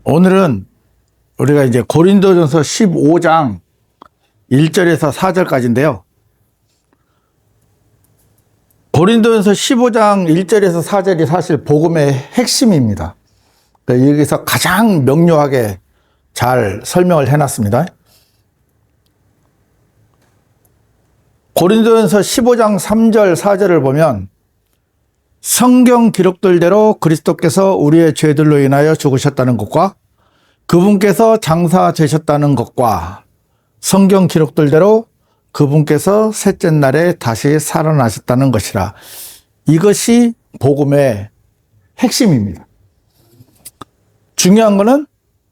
오늘은 우리가 이제 고린도전서 15장 1절에서 4절까지인데요. 고린도전서 15장 1절에서 4절이 사실 복음의 핵심입니다. 여기서 가장 명료하게 잘 설명을 해놨습니다. 고린도전서 15장 3절 4절을 보면 성경 기록들대로 그리스도께서 우리의 죄들로 인하여 죽으셨다는 것과 그분께서 장사되셨다는 것과 성경 기록들대로 그분께서 셋째 날에 다시 살아나셨다는 것이라. 이것이 복음의 핵심입니다. 중요한 것은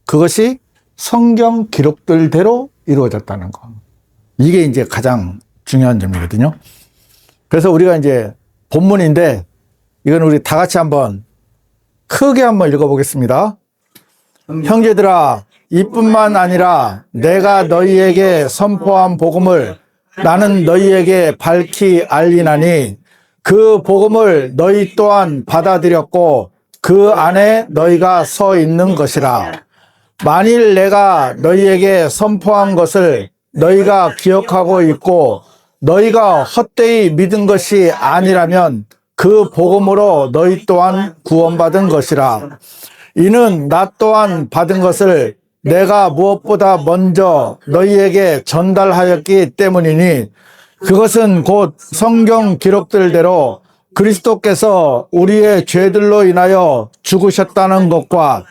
그것이 성경 기록들대로 이루어졌다는 것. 이게 이제 가장 중요한 점이거든요. 그래서 우리가 이제 본문인데 이건 우리 다 같이 한번 크게 한번 읽어보겠습니다. 형제들아, 이뿐만 아니라 내가 너희에게 선포한 복음을 나는 너희에게 밝히 알리나니 그 복음을 너희 또한 받아들였고 그 안에 너희가 서 있는 것이라. 만일 내가 너희에게 선포한 것을 너희가 기억하고 있고 너희가 헛되이 믿은 것이 아니라면 그 복음으로 너희 또한 구원받은 것이라. 이는 나 또한 받은 것을 내가 무엇보다 먼저 너희에게 전달하였기 때문이니 그것은 곧 성경 기록들대로 그리스도께서 우리의 죄들로 인하여 죽으셨다는 것과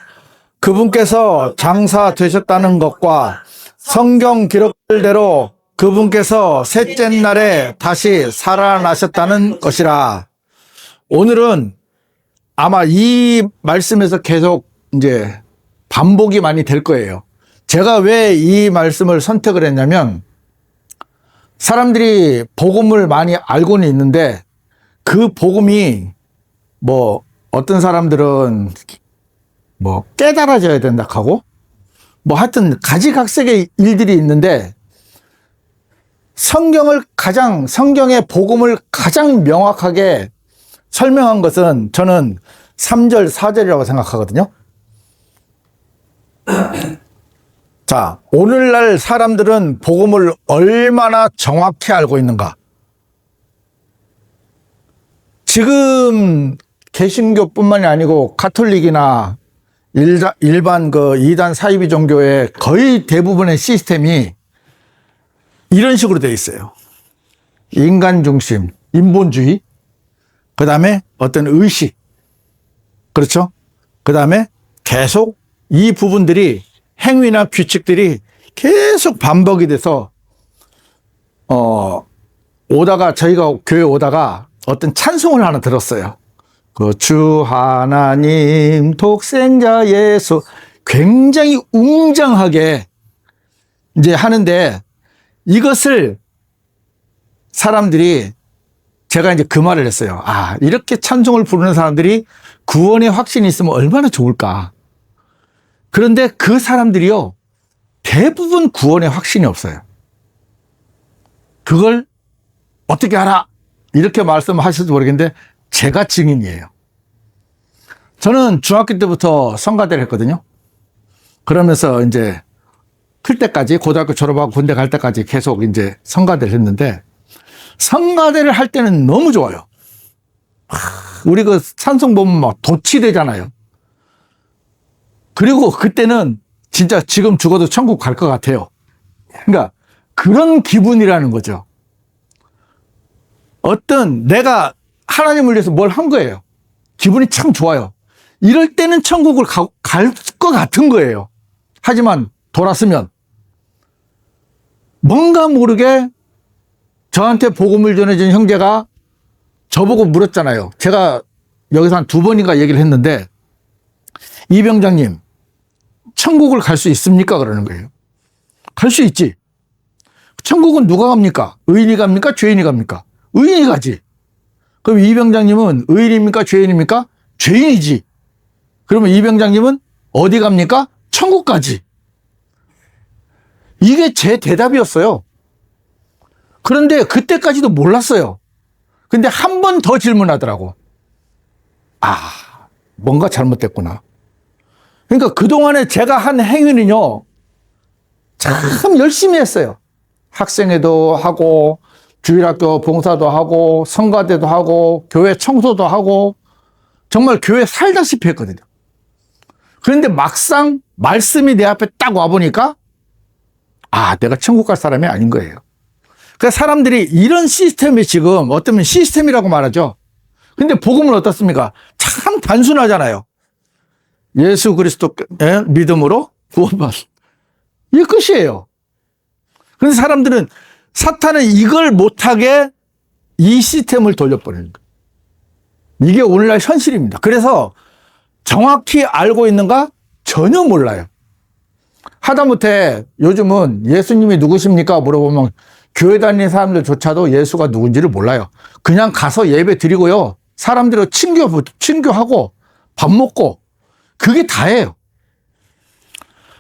그분께서 장사되셨다는 것과 성경 기록들대로 그분께서 셋째 날에 다시 살아나셨다는 것이라. 오늘은 아마 이 말씀에서 계속 이제 반복이 많이 될 거예요. 제가 왜 이 말씀을 선택을 했냐면 사람들이 복음을 많이 알고는 있는데 그 복음이 뭐 어떤 사람들은 뭐 깨달아져야 된다 하고 뭐 하여튼 가지각색의 일들이 있는데 성경의 복음을 가장 명확하게 설명한 것은 저는 3절, 4절이라고 생각하거든요. 자, 오늘날 사람들은 복음을 얼마나 정확히 알고 있는가? 지금 개신교뿐만이 아니고 가톨릭이나 일반 그 이단 사이비 종교의 거의 대부분의 시스템이 이런 식으로 되어 있어요. 인간 중심, 인본주의, 그 다음에 어떤 의식, 그렇죠? 그 다음에 계속 이 부분들이 행위나 규칙들이 계속 반복이 돼서 오다가 저희가 교회 오다가 어떤 찬송을 하나 들었어요. 그 주 하나님 독생자 예수 굉장히 웅장하게 이제 하는데 이것을 사람들이 제가 이제 그 말을 했어요. 아, 이렇게 찬송을 부르는 사람들이 구원의 확신이 있으면 얼마나 좋을까. 그런데 그 사람들이요, 대부분 구원의 확신이 없어요. 그걸 어떻게 알아? 이렇게 말씀하실지 모르겠는데 제가 증인이에요. 저는 중학교 때부터 성가대를 했거든요. 그러면서 이제 클 때까지 고등학교 졸업하고 군대 갈 때까지 계속 이제 성가대를 했는데 성가대를 할 때는 너무 좋아요. 우리 그 찬송 보면 막 도취되잖아요. 그리고 그때는 진짜 지금 죽어도 천국 갈 것 같아요. 그러니까 그런 기분이라는 거죠. 어떤 내가 하나님을 위해서 뭘 한 거예요. 기분이 참 좋아요. 이럴 때는 천국을 갈 것 같은 거예요. 하지만 돌았으면 뭔가 모르게 저한테 복음을 전해준 형제가 저보고 물었잖아요. 제가 여기서 한 2번인가 얘기를 했는데 이병장님 천국을 갈 수 있습니까? 그러는 거예요. 갈 수 있지. 천국은 누가 갑니까? 의인이 갑니까? 죄인이 갑니까? 의인이 가지. 그럼 이병장님은 의인입니까? 죄인입니까? 죄인이지. 그러면 이병장님은 어디 갑니까? 천국 가지. 이게 제 대답이었어요. 그런데 그때까지도 몰랐어요. 근데 한 번 더 질문하더라고. 아, 뭔가 잘못됐구나. 그러니까 그동안에 제가 한 행위는요, 참 열심히 했어요. 학생회도 하고, 주일학교 봉사도 하고, 성가대도 하고, 교회 청소도 하고, 정말 교회 살다시피 했거든요. 그런데 막상 말씀이 내 앞에 딱 와보니까, 아, 내가 천국 갈 사람이 아닌 거예요. 그러니까 사람들이 이런 시스템이 지금 어쩌면 시스템이라고 말하죠. 근데 복음은 어떻습니까? 참 단순하잖아요. 예수 그리스도의 믿음으로 구원받. 이게 끝이에요. 그래서 사람들은 사탄은 이걸 못하게 이 시스템을 돌려버리는 거예요. 이게 오늘날 현실입니다. 그래서 정확히 알고 있는가? 전혀 몰라요. 하다못해 요즘은 예수님이 누구십니까? 물어보면 교회 다니는 사람들조차도 예수가 누군지를 몰라요. 그냥 가서 예배 드리고요. 사람들을 친교하고 밥 먹고 그게 다예요.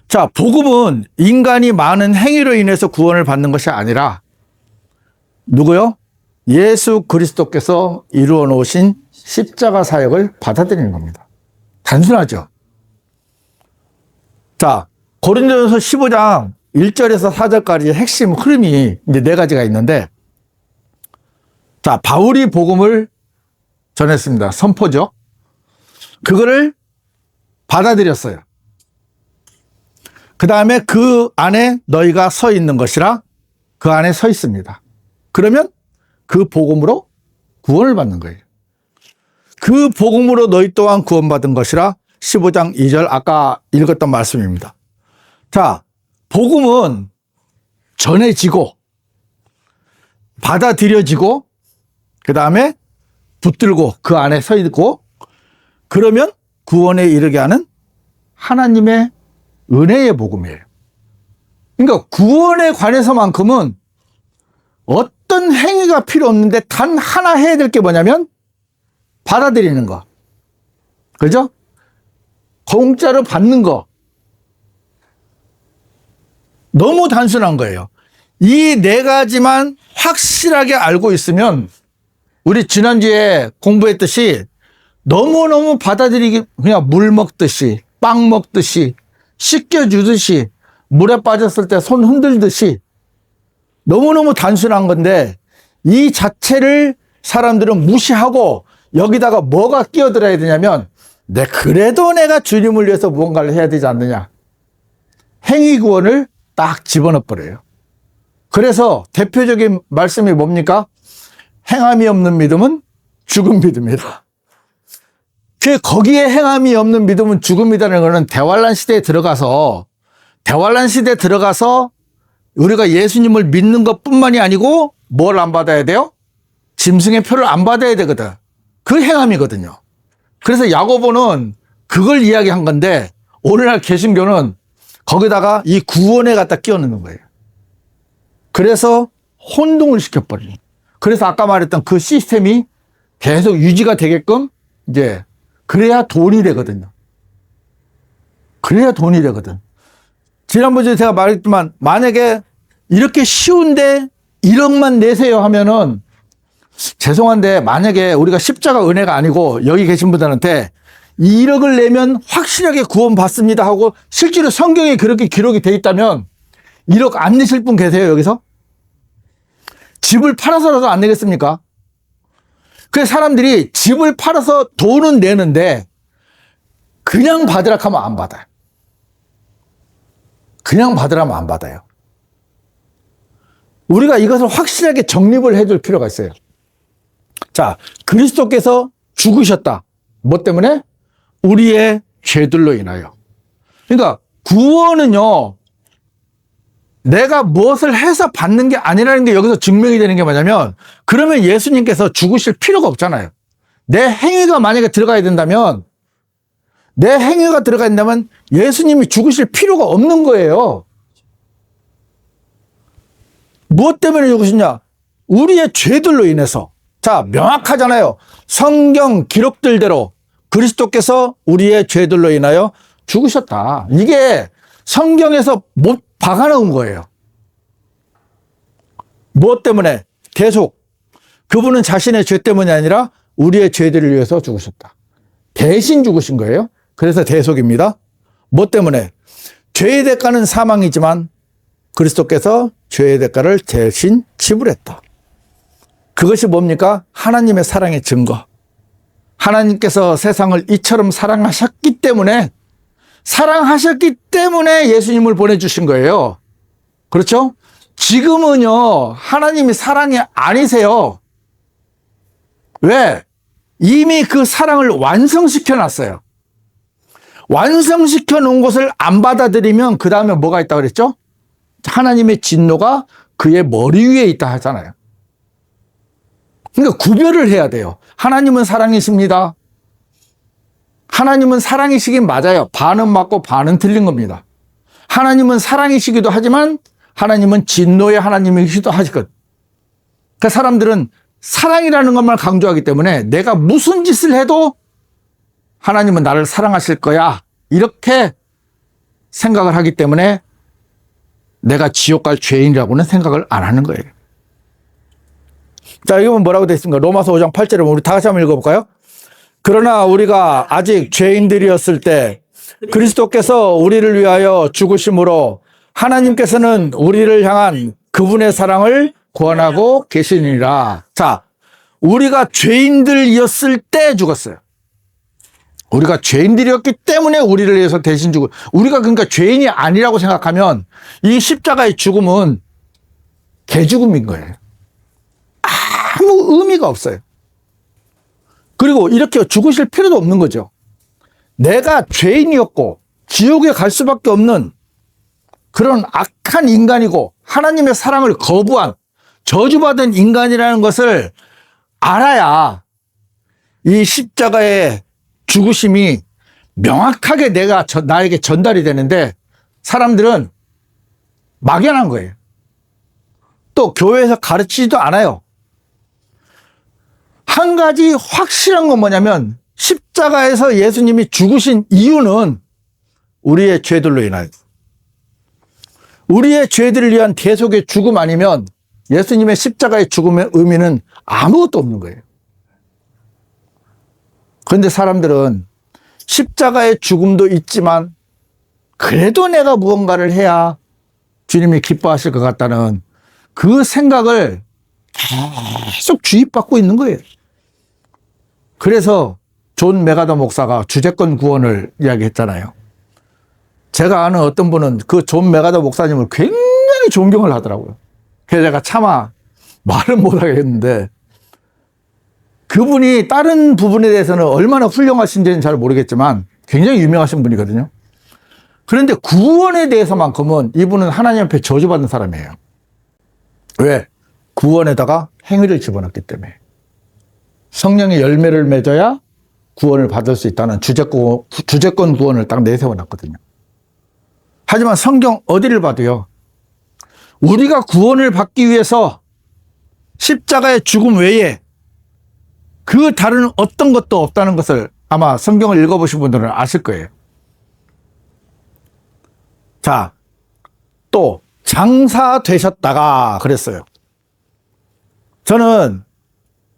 자, 복음은 인간이 많은 행위로 인해서 구원을 받는 것이 아니라 누구요? 예수 그리스도께서 이루어 놓으신 십자가 사역을 받아들이는 겁니다. 단순하죠. 자, 고린도전서 15장 1절에서 4절까지 핵심 흐름이 이제 4가지가 있는데, 자, 바울이 복음을 전했습니다. 선포죠. 그거를 받아들였어요. 그 다음에 그 안에 너희가 서 있는 것이라 그 안에 서 있습니다. 그러면 그 복음으로 구원을 받는 거예요. 그 복음으로 너희 또한 구원받은 것이라 15장 2절 아까 읽었던 말씀입니다. 자, 복음은 전해지고 받아들여지고 그 다음에 붙들고 그 안에 서 있고 그러면 구원에 이르게 하는 하나님의 은혜의 복음이에요. 그러니까 구원에 관해서만큼은 어떤 행위가 필요 없는데 단 하나 해야 될 게 뭐냐면 받아들이는 거. 그죠? 공짜로 받는 거. 너무 단순한 거예요. 이 4가지만 확실하게 알고 있으면 우리 지난주에 공부했듯이 너무너무 받아들이기 그냥 물 먹듯이 빵 먹듯이 씻겨주듯이 물에 빠졌을 때 손 흔들듯이 너무너무 단순한 건데 이 자체를 사람들은 무시하고 여기다가 뭐가 끼어들어야 되냐면 그래도 내가 주님을 위해서 무언가를 해야 되지 않느냐. 행위 구원을 딱 집어넣어 버려요. 그래서 대표적인 말씀이 뭡니까? 행함이 없는 믿음은 죽은 믿음이다. 거기에 행함이 없는 믿음은 죽음이라는 것은 대환란 시대에 들어가서 우리가 예수님을 믿는 것뿐만이 아니고 뭘 안 받아야 돼요? 짐승의 표를 안 받아야 되거든. 그 행함이거든요. 그래서 야고보는 그걸 이야기한 건데 오늘날 개신교는 거기다가 이 구원에 갖다 끼워넣는 거예요. 그래서 혼동을 시켜버리는. 그래서 아까 말했던 그 시스템이 계속 유지가 되게끔 이제 그래야 돈이 되거든요. 그래야 돈이 되거든. 지난번에 제가 말했지만 만약에 이렇게 쉬운데 1억만 내세요 하면은 죄송한데 만약에 우리가 십자가 은혜가 아니고 여기 계신 분들한테 1억을 내면 확실하게 구원받습니다 하고 실제로 성경에 그렇게 기록이 돼 있다면 1억 안 내실 분 계세요 여기서? 집을 팔아서라도 안 내겠습니까? 그래서 사람들이 집을 팔아서 돈은 내는데 그냥 받으라 하면 안 받아요. 그냥 받으라면 안 받아요. 우리가 이것을 확실하게 정립을 해줄 필요가 있어요. 자, 그리스도께서 죽으셨다. 뭐 때문에? 우리의 죄들로 인하여. 그러니까 구원은요, 내가 무엇을 해서 받는 게 아니라는 게 여기서 증명이 되는 게 뭐냐면, 그러면 예수님께서 죽으실 필요가 없잖아요. 내 행위가 만약에 들어가야 된다면, 예수님이 죽으실 필요가 없는 거예요. 무엇 때문에 죽으시냐? 우리의 죄들로 인해서. 자, 명확하잖아요. 성경 기록들대로 그리스도께서 우리의 죄들로 인하여 죽으셨다. 이게 성경에서 못 박아놓은 거예요. 무엇 때문에? 계속. 그분은 자신의 죄 때문이 아니라 우리의 죄들을 위해서 죽으셨다. 대신 죽으신 거예요. 그래서 대속입니다. 뭐 때문에? 죄의 대가는 사망이지만 그리스도께서 죄의 대가를 대신 지불했다. 그것이 뭡니까? 하나님의 사랑의 증거. 하나님께서 세상을 이처럼 사랑하셨기 때문에 예수님을 보내주신 거예요. 그렇죠? 지금은요, 하나님이 사랑이 아니세요. 왜? 이미 그 사랑을 완성시켜 놨어요. 완성시켜 놓은 것을 안 받아들이면 그 다음에 뭐가 있다고 그랬죠? 하나님의 진노가 그의 머리 위에 있다 하잖아요. 그러니까 구별을 해야 돼요. 하나님은 사랑이십니다. 하나님은 사랑이시긴 맞아요. 반은 맞고 반은 틀린 겁니다. 하나님은 사랑이시기도 하지만 하나님은 진노의 하나님이시기도 하시거든. 그러니까 사람들은 사랑이라는 것만 강조하기 때문에 내가 무슨 짓을 해도 하나님은 나를 사랑하실 거야, 이렇게 생각을 하기 때문에 내가 지옥 갈 죄인이라고는 생각을 안 하는 거예요. 자, 이건 뭐라고 되어 있습니까? 로마서 5장 8절에 우리 다 같이 한번 읽어볼까요? 그러나 우리가 아직 죄인들이었을 때 그리스도께서 우리를 위하여 죽으심으로 하나님께서는 우리를 향한 그분의 사랑을 구원하고 계시니라. 자, 우리가 죄인들이었을 때 죽었어요. 우리가 죄인들이었기 때문에 우리를 위해서 대신 죽을. 우리가 그러니까 죄인이 아니라고 생각하면 이 십자가의 죽음은 개죽음인 거예요. 아무 의미가 없어요. 그리고 이렇게 죽으실 필요도 없는 거죠. 내가 죄인이었고 지옥에 갈 수밖에 없는 그런 악한 인간이고 하나님의 사랑을 거부한 저주받은 인간이라는 것을 알아야 이 십자가의 죽으심이 명확하게 나에게 전달이 되는데 사람들은 막연한 거예요. 또 교회에서 가르치지도 않아요. 한 가지 확실한 건 뭐냐면 십자가에서 예수님이 죽으신 이유는 우리의 죄들로 인하여, 우리의 죄들을 위한 대속의 죽음 아니면 예수님의 십자가의 죽음의 의미는 아무것도 없는 거예요. 그런데 사람들은 십자가의 죽음도 있지만 그래도 내가 무언가를 해야 주님이 기뻐하실 것 같다는 그 생각을 계속 주입받고 있는 거예요. 그래서 존 메가더 목사가 주제권 구원을 이야기했잖아요. 제가 아는 어떤 분은 그 존 메가더 목사님을 굉장히 존경을 하더라고요. 그래서 제가 차마 말은 못하겠는데 그분이 다른 부분에 대해서는 얼마나 훌륭하신지는 잘 모르겠지만 굉장히 유명하신 분이거든요. 그런데 구원에 대해서만큼은 이분은 하나님 앞에 저주받은 사람이에요. 왜? 구원에다가 행위를 집어넣기 때문에. 성령의 열매를 맺어야 구원을 받을 수 있다는 주제권 구원을 딱 내세워놨거든요. 하지만 성경 어디를 봐도요, 우리가 구원을 받기 위해서 십자가의 죽음 외에 그 다른 어떤 것도 없다는 것을 아마 성경을 읽어보신 분들은 아실 거예요. 자, 또 장사 되셨다가 그랬어요. 저는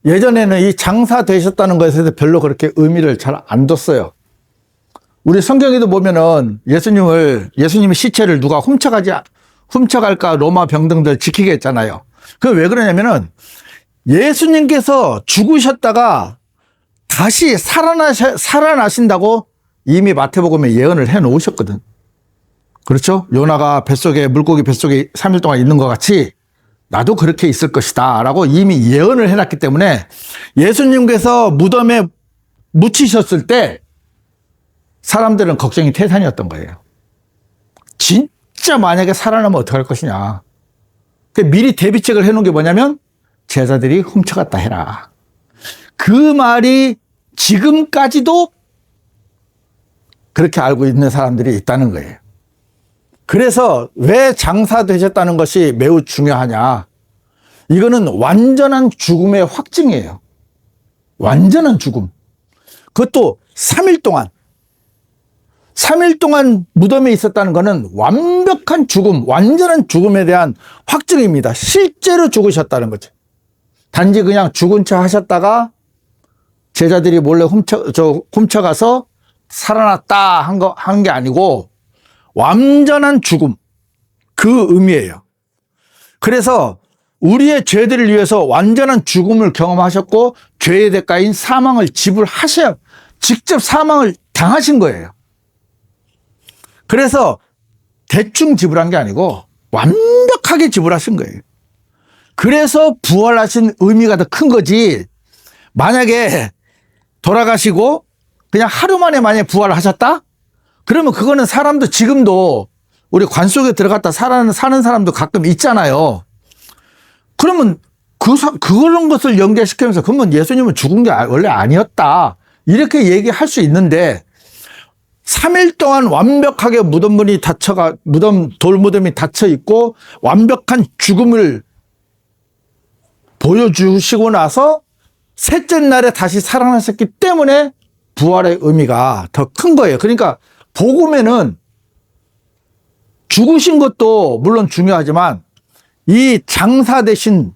예전에는 이 장사 되셨다는 것에 대해서 별로 그렇게 의미를 잘 안 뒀어요. 우리 성경에도 보면은 예수님의 시체를 누가 훔쳐갈까 로마 병등들 지키게 했잖아요. 그게 왜 그러냐면은 예수님께서 죽으셨다가 다시 살아나신다고 이미 마태복음에 예언을 해 놓으셨거든. 그렇죠? 요나가 물고기 뱃속에 3일 동안 있는 것 같이 나도 그렇게 있을 것이다 라고 이미 예언을 해놨기 때문에 예수님께서 무덤에 묻히셨을 때 사람들은 걱정이 태산이었던 거예요. 진짜 만약에 살아나면 어떡할 것이냐. 미리 대비책을 해놓은 게 뭐냐면 제자들이 훔쳐갔다 해라. 그 말이 지금까지도 그렇게 알고 있는 사람들이 있다는 거예요. 그래서 왜 장사되셨다는 것이 매우 중요하냐. 이거는 완전한 죽음의 확증이에요. 완전한 죽음. 그것도 3일 동안. 3일 동안 무덤에 있었다는 것은 완벽한 죽음, 완전한 죽음에 대한 확증입니다. 실제로 죽으셨다는 거죠. 단지 그냥 죽은 척 하셨다가 제자들이 몰래 훔쳐가서 살아났다 하는 게 아니고 완전한 죽음, 그 의미예요. 그래서 우리의 죄들을 위해서 완전한 죽음을 경험하셨고 죄의 대가인 사망을 지불하셔야 직접 사망을 당하신 거예요. 그래서 대충 지불한 게 아니고 완벽하게 지불하신 거예요. 그래서 부활하신 의미가 더 큰 거지. 만약에 돌아가시고 그냥 하루 만에 만약에 부활을 하셨다? 그러면 그거는 사람도 지금도 우리 관 속에 들어갔다 사는 사람도 가끔 있잖아요. 그러면 그런 것을 연결시키면서 그러면 예수님은 죽은 게 원래 아니었다. 이렇게 얘기할 수 있는데 3일 동안 완벽하게 돌무덤이 닫혀 있고 완벽한 죽음을 보여주시고 나서 셋째 날에 다시 살아나셨기 때문에 부활의 의미가 더 큰 거예요. 그러니까 복음에는 죽으신 것도 물론 중요하지만 이 장사 대신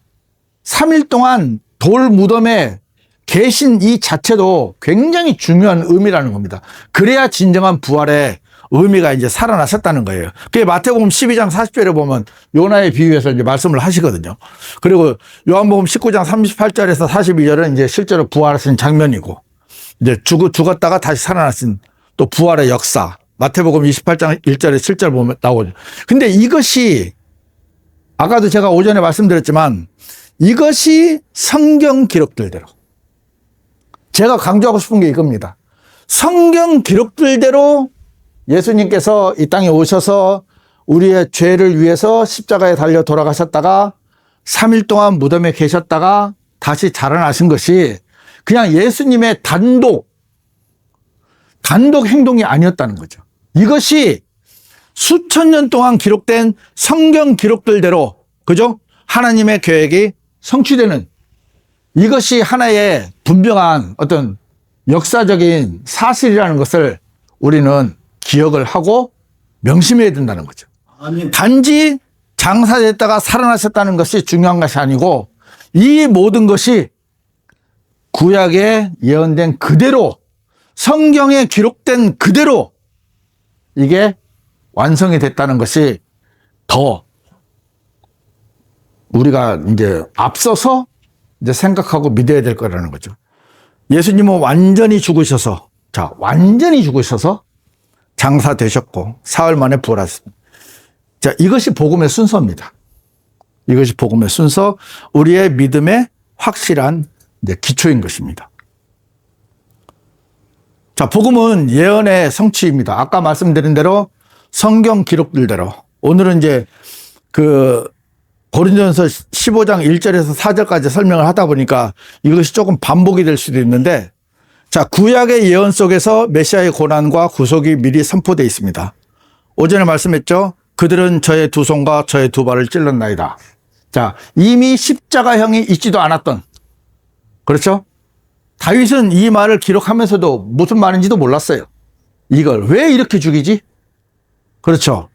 3일 동안 돌무덤에 계신 이 자체도 굉장히 중요한 의미라는 겁니다. 그래야 진정한 부활의 의미가 이제 살아나셨다는 거예요. 그게 마태복음 12장 40절에 보면 요나의 비유에서 이제 말씀을 하시거든요. 그리고 요한복음 19장 38절에서 42절은 이제 실제로 부활하신 장면이고, 이제 죽었다가 다시 살아나신 또 부활의 역사. 마태복음 28장 1절에 7절 보면 나오죠. 근데 이것이 아까도 제가 오전에 말씀드렸지만 이것이 성경 기록들대로, 제가 강조하고 싶은 게 이겁니다. 성경 기록들대로 예수님께서 이 땅에 오셔서 우리의 죄를 위해서 십자가에 달려 돌아가셨다가 3일 동안 무덤에 계셨다가 다시 자라나신 것이 그냥 예수님의 단독 행동이 아니었다는 거죠. 이것이 수천 년 동안 기록된 성경 기록들대로, 그죠? 하나님의 계획이 성취되는, 이것이 하나의 분명한 어떤 역사적인 사실이라는 것을 우리는 기억을 하고 명심해야 된다는 거죠. 아멘. 단지 장사됐다가 살아나셨다는 것이 중요한 것이 아니고 이 모든 것이 구약에 예언된 그대로, 성경에 기록된 그대로 이게 완성이 됐다는 것이 더 우리가 이제 앞서서 이제 생각하고 믿어야 될 거라는 거죠. 예수님은 완전히 죽으셔서 장사되셨고 사흘 만에 부활하셨습니다. 자, 이것이 복음의 순서입니다. 이것이 복음의 순서, 우리의 믿음의 확실한 이제 기초인 것입니다. 자, 복음은 예언의 성취입니다. 아까 말씀드린 대로 성경 기록들대로. 오늘은 이제 고린도전서 15장 1절에서 4절까지 설명을 하다 보니까 이것이 조금 반복이 될 수도 있는데, 자, 구약의 예언 속에서 메시아의 고난과 구속이 미리 선포되어 있습니다. 오전에 말씀했죠. 그들은 저의 두 손과 저의 두 발을 찔렀나이다. 자, 이미 십자가형이 있지도 않았던, 그렇죠? 다윗은 이 말을 기록하면서도 무슨 말인지도 몰랐어요. 이걸 왜 이렇게 죽이지? 그렇죠?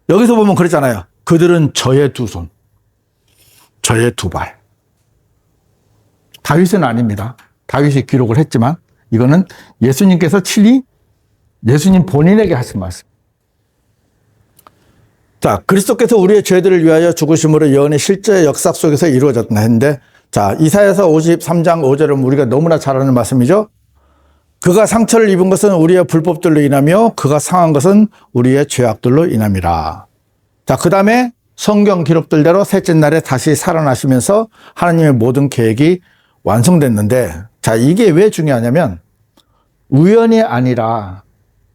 여기서 보면 그랬잖아요. 그들은 저의 두 손, 저의 두 발. 다윗은 아닙니다. 다윗이 기록을 했지만 이거는 예수님께서 친히 예수님 본인에게 하신 말씀. 자, 그리스도께서 우리의 죄들을 위하여 죽으심으로 예언의 실제 역사 속에서 이루어졌다 했는데, 자, 이사야서 53장 5절은 우리가 너무나 잘 아는 말씀이죠. 그가 상처를 입은 것은 우리의 불법들로 인하며 그가 상한 것은 우리의 죄악들로 인함이라. 자, 그 다음에 성경 기록들대로 셋째 날에 다시 살아나시면서 하나님의 모든 계획이 완성됐는데, 자, 이게 왜 중요하냐면 우연이 아니라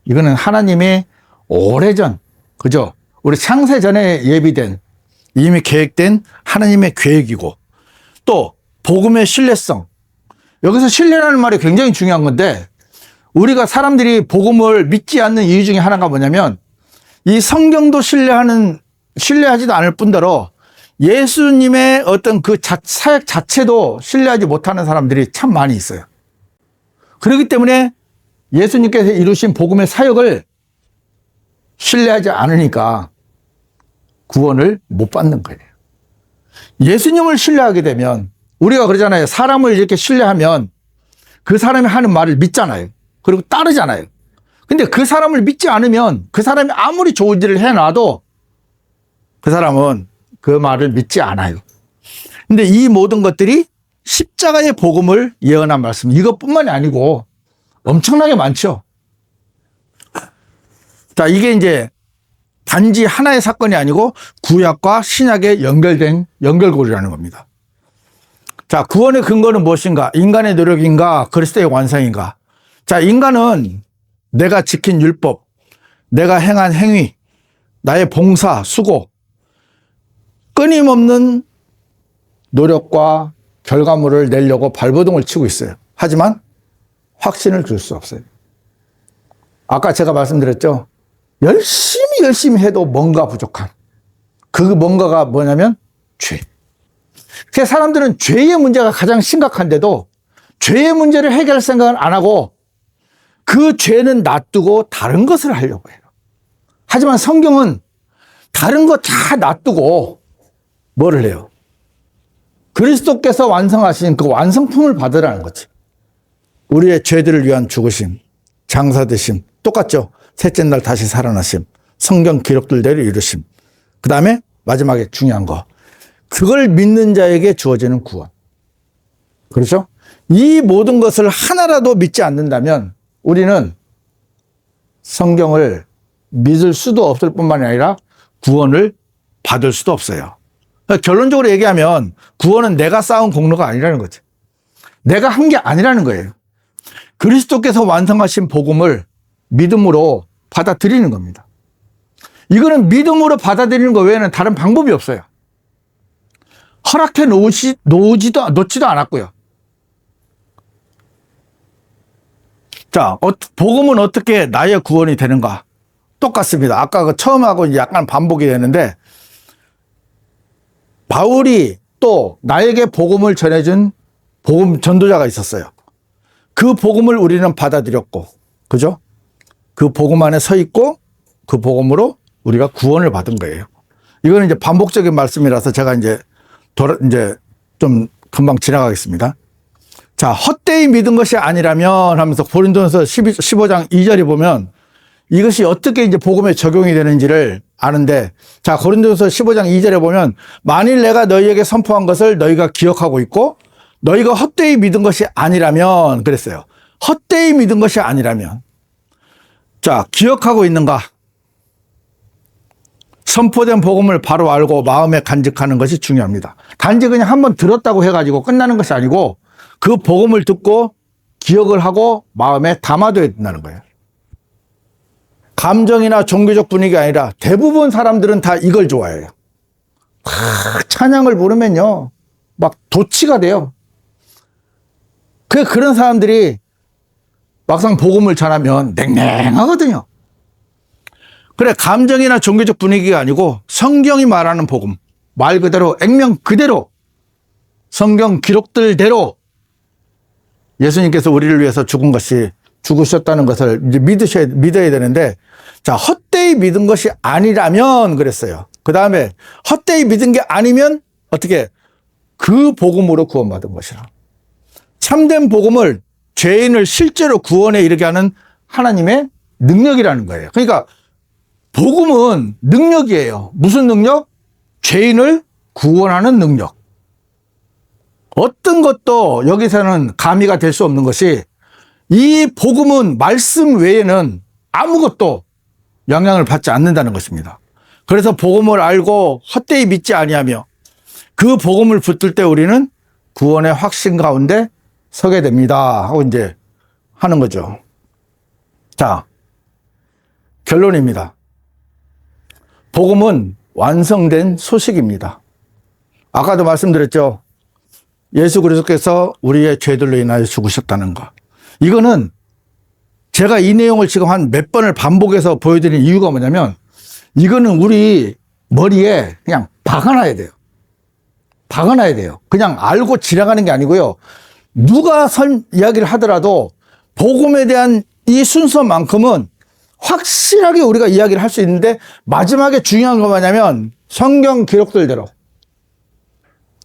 이거는 하나님의 오래전, 그죠? 우리 창세 전에 예비된, 이미 계획된 하나님의 계획이고, 또 복음의 신뢰성. 여기서 신뢰라는 말이 굉장히 중요한 건데, 우리가 사람들이 복음을 믿지 않는 이유 중에 하나가 뭐냐면 이 성경도 신뢰하지도 않을 뿐더러 예수님의 어떤 그 사역 자체도 신뢰하지 못하는 사람들이 참 많이 있어요. 그렇기 때문에 예수님께서 이루신 복음의 사역을 신뢰하지 않으니까 구원을 못 받는 거예요. 예수님을 신뢰하게 되면, 우리가 그러잖아요. 사람을 이렇게 신뢰하면 그 사람이 하는 말을 믿잖아요. 그리고 따르잖아요. 근데 그 사람을 믿지 않으면 그 사람이 아무리 좋은 일을 해놔도 그 사람은 그 말을 믿지 않아요. 근데 이 모든 것들이 십자가의 복음을 예언한 말씀, 이것뿐만이 아니고 엄청나게 많죠. 자, 이게 이제 단지 하나의 사건이 아니고 구약과 신약에 연결된 연결고리라는 겁니다. 자, 구원의 근거는 무엇인가? 인간의 노력인가? 그리스도의 완성인가? 자, 인간은 내가 지킨 율법, 내가 행한 행위, 나의 봉사, 수고, 끊임없는 노력과 결과물을 내려고 발버둥을 치고 있어요. 하지만 확신을 줄 수 없어요. 아까 제가 말씀드렸죠. 열심히 해도 뭔가 부족한. 그 뭔가가 뭐냐면 죄. 그래서 사람들은 죄의 문제가 가장 심각한데도 죄의 문제를 해결할 생각은 안 하고 그 죄는 놔두고 다른 것을 하려고 해요. 하지만 성경은 다른 거 다 놔두고 뭐를 해요? 그리스도께서 완성하신 그 완성품을 받으라는 거지. 우리의 죄들을 위한 죽으심, 장사되심, 똑같죠? 셋째 날 다시 살아나심, 성경 기록들대로 이루심. 그 다음에 마지막에 중요한 거. 그걸 믿는 자에게 주어지는 구원. 그렇죠? 이 모든 것을 하나라도 믿지 않는다면 우리는 성경을 믿을 수도 없을 뿐만이 아니라 구원을 받을 수도 없어요. 그러니까 결론적으로 얘기하면 구원은 내가 쌓은 공로가 아니라는 거죠. 내가 한 게 아니라는 거예요. 그리스도께서 완성하신 복음을 믿음으로 받아들이는 겁니다. 이거는 믿음으로 받아들이는 것 외에는 다른 방법이 없어요. 허락해 놓지도 않았고요. 자, 복음은 어떻게 나의 구원이 되는가? 똑같습니다. 아까 그 처음하고 약간 반복이 되는데 바울이 또 나에게 복음을 전해준 복음 전도자가 있었어요. 그 복음을 우리는 받아들였고, 그죠? 그 복음 안에 서 있고 그 복음으로 우리가 구원을 받은 거예요. 이거는 이제 반복적인 말씀이라서 제가 이제 좀 금방 지나가겠습니다. 자, 헛되이 믿은 것이 아니라면 하면서 고린도전서 15장 2절에 보면 이것이 어떻게 이제 복음에 적용이 되는지를 아는데, 자, 고린도전서 15장 2절에 보면 만일 내가 너희에게 선포한 것을 너희가 기억하고 있고 너희가 헛되이 믿은 것이 아니라면 그랬어요. 헛되이 믿은 것이 아니라면, 자, 기억하고 있는가? 선포된 복음을 바로 알고 마음에 간직하는 것이 중요합니다. 단지 그냥 한번 들었다고 해가지고 끝나는 것이 아니고 그 복음을 듣고 기억을 하고 마음에 담아둬야 된다는 거예요. 감정이나 종교적 분위기가 아니라 대부분 사람들은 다 이걸 좋아해요. 찬양을 부르면요, 막 도취가 돼요. 그런 사람들이 막상 복음을 전하면 냉랭하거든요. 그래, 감정이나 종교적 분위기가 아니고 성경이 말하는 복음, 말 그대로 액면 그대로 성경 기록들대로 예수님께서 우리를 위해서 죽으셨다는 것을 이제 믿어야 되는데, 자, 헛되이 믿은 것이 아니라면 그랬어요. 그 다음에 헛되이 믿은 게 아니면 어떻게? 그 복음으로 구원받은 것이라. 참된 복음을 죄인을 실제로 구원에 이르게 하는 하나님의 능력이라는 거예요. 그러니까 복음은 능력이에요. 무슨 능력? 죄인을 구원하는 능력. 어떤 것도 여기서는 가미가 될 수 없는 것이, 이 복음은 말씀 외에는 아무것도 영향을 받지 않는다는 것입니다. 그래서 복음을 알고 헛되이 믿지 아니하며 그 복음을 붙들 때 우리는 구원의 확신 가운데 서게 됩니다 하고 이제 하는 거죠. 자, 결론입니다. 복음은 완성된 소식입니다. 아까도 말씀드렸죠. 예수 그리스도께서 우리의 죄들로 인하여 죽으셨다는 거. 이거는 제가 이 내용을 지금 한 몇 번을 반복해서 보여드린 이유가 뭐냐면, 이거는 우리 머리에 그냥 박아놔야 돼요. 박아놔야 돼요. 그냥 알고 지나가는 게 아니고요. 누가 이야기를 하더라도 복음에 대한 이 순서만큼은 확실하게 우리가 이야기를 할 수 있는데, 마지막에 중요한 건 뭐냐면 성경 기록들대로.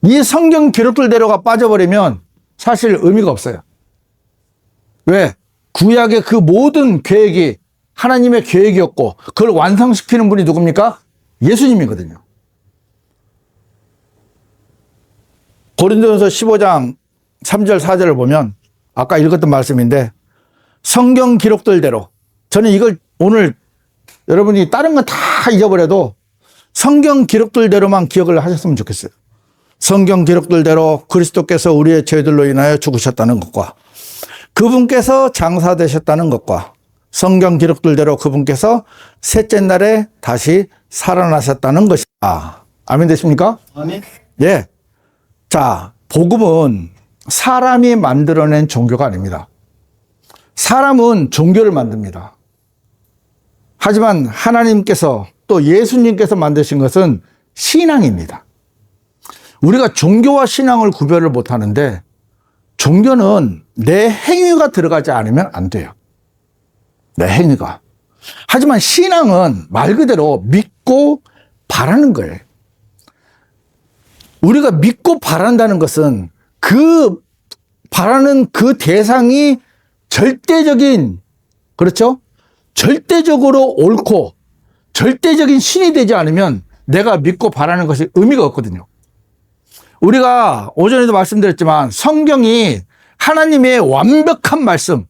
이 성경 기록들대로가 빠져버리면 사실 의미가 없어요. 왜? 구약의 그 모든 계획이 하나님의 계획이었고 그걸 완성시키는 분이 누굽니까? 예수님이거든요. 고린도전서 15장 3절 4절을 보면 아까 읽었던 말씀인데 성경 기록들대로 저는 이걸 오늘 여러분이 다른 건 다 잊어버려도 성경 기록들대로만 기억을 하셨으면 좋겠어요. 성경 기록들대로 그리스도께서 우리의 죄들로 인하여 죽으셨다는 것과 그분께서 장사되셨다는 것과 성경 기록들대로 그분께서 셋째 날에 다시 살아나셨다는 것이다. 아멘 되십니까? 아멘. 예. 자, 복음은 사람이 만들어낸 종교가 아닙니다. 사람은 종교를 만듭니다. 하지만 하나님께서 또 예수님께서 만드신 것은 신앙입니다. 우리가 종교와 신앙을 구별을 못 하는데 종교는 내 행위가 들어가지 않으면 안 돼요. 내 행위가. 하지만 신앙은 말 그대로 믿고 바라는 거예요. 우리가 믿고 바란다는 것은 그 바라는 그 대상이 절대적인, 그렇죠? 절대적으로 옳고 절대적인 신이 되지 않으면 내가 믿고 바라는 것이 의미가 없거든요. 우리가 오전에도 말씀드렸지만 성경이 하나님의 완벽한 말씀,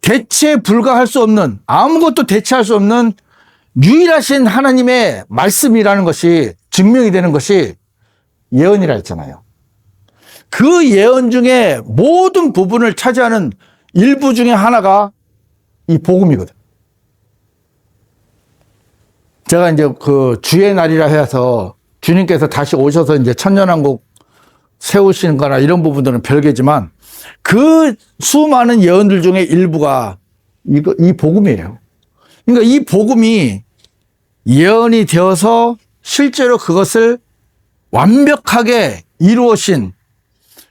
대체 불가할 수 없는, 아무것도 대체할 수 없는 유일하신 하나님의 말씀이라는 것이 증명이 되는 것이 예언이라 했잖아요. 그 예언 중에 모든 부분을 차지하는 일부 중에 하나가 이 복음이거든. 제가 이제 그 주의 날이라 해서 주님께서 다시 오셔서 이제 천년왕국 세우시는 거나 이런 부분들은 별개지만 그 수많은 예언들 중에 일부가 이 복음이에요. 그러니까 이 복음이 예언이 되어서 실제로 그것을 완벽하게 이루어신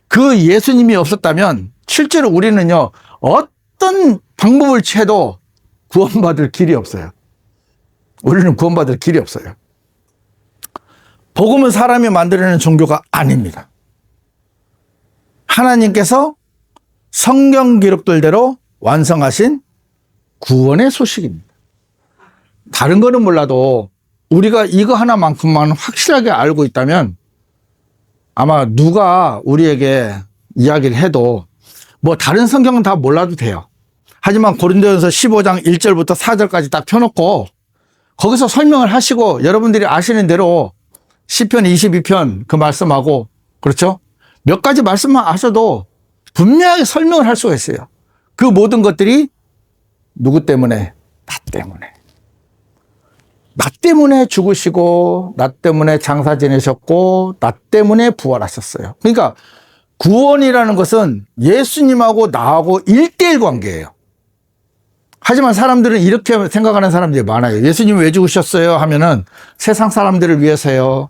그 예수님이 없었다면 실제로 우리는요, 어떤 방법을 취해도 구원받을 길이 없어요. 우리는 구원받을 길이 없어요. 복음은 사람이 만들어내는 종교가 아닙니다. 하나님께서 성경 기록들대로 완성하신 구원의 소식입니다. 다른 거는 몰라도 우리가 이거 하나만큼만 확실하게 알고 있다면 아마 누가 우리에게 이야기를 해도 뭐 다른 성경은 다 몰라도 돼요. 하지만 고린도전서 15장 1절부터 4절까지 딱 펴놓고 거기서 설명을 하시고 여러분들이 아시는 대로 시편 22편 그 말씀하고 그렇죠? 몇 가지 말씀만 하셔도 분명하게 설명을 할 수가 있어요. 그 모든 것들이 누구 때문에? 나 때문에. 나 때문에 죽으시고 나 때문에 장사 지내셨고 나 때문에 부활하셨어요. 그러니까 구원이라는 것은 예수님하고 나하고 1:1 관계예요. 하지만 사람들은 이렇게 생각하는 사람들이 많아요. 예수님 왜 죽으셨어요? 하면은 세상 사람들을 위해서요.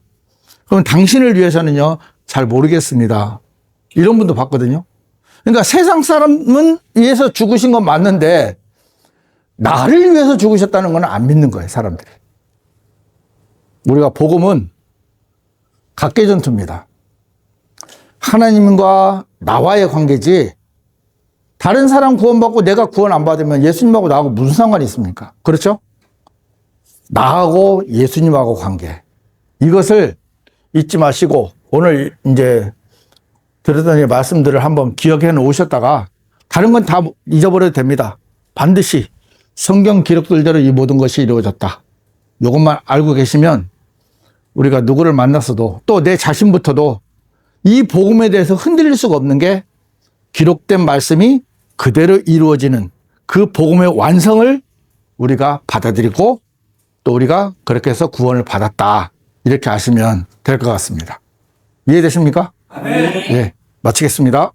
그럼 당신을 위해서는요? 잘 모르겠습니다. 이런 분도 봤거든요. 그러니까 세상 사람은 위해서 죽으신 건 맞는데 나를 위해서 죽으셨다는 건 안 믿는 거예요, 사람들이. 우리가 복음은 각계전투입니다. 하나님과 나와의 관계지 다른 사람 구원받고 내가 구원 안 받으면 예수님하고 나하고 무슨 상관이 있습니까? 그렇죠? 나하고 예수님하고 관계. 이것을 잊지 마시고 오늘 이제 들었던 이 말씀들을 한번 기억해 놓으셨다가 다른 건 다 잊어버려도 됩니다. 반드시 성경 기록들대로 이 모든 것이 이루어졌다. 이것만 알고 계시면 우리가 누구를 만났어도 또 내 자신부터도 이 복음에 대해서 흔들릴 수가 없는 게 기록된 말씀이 그대로 이루어지는 그 복음의 완성을 우리가 받아들이고 또 우리가 그렇게 해서 구원을 받았다. 이렇게 아시면 될 것 같습니다. 이해되십니까? 네. 예, 마치겠습니다.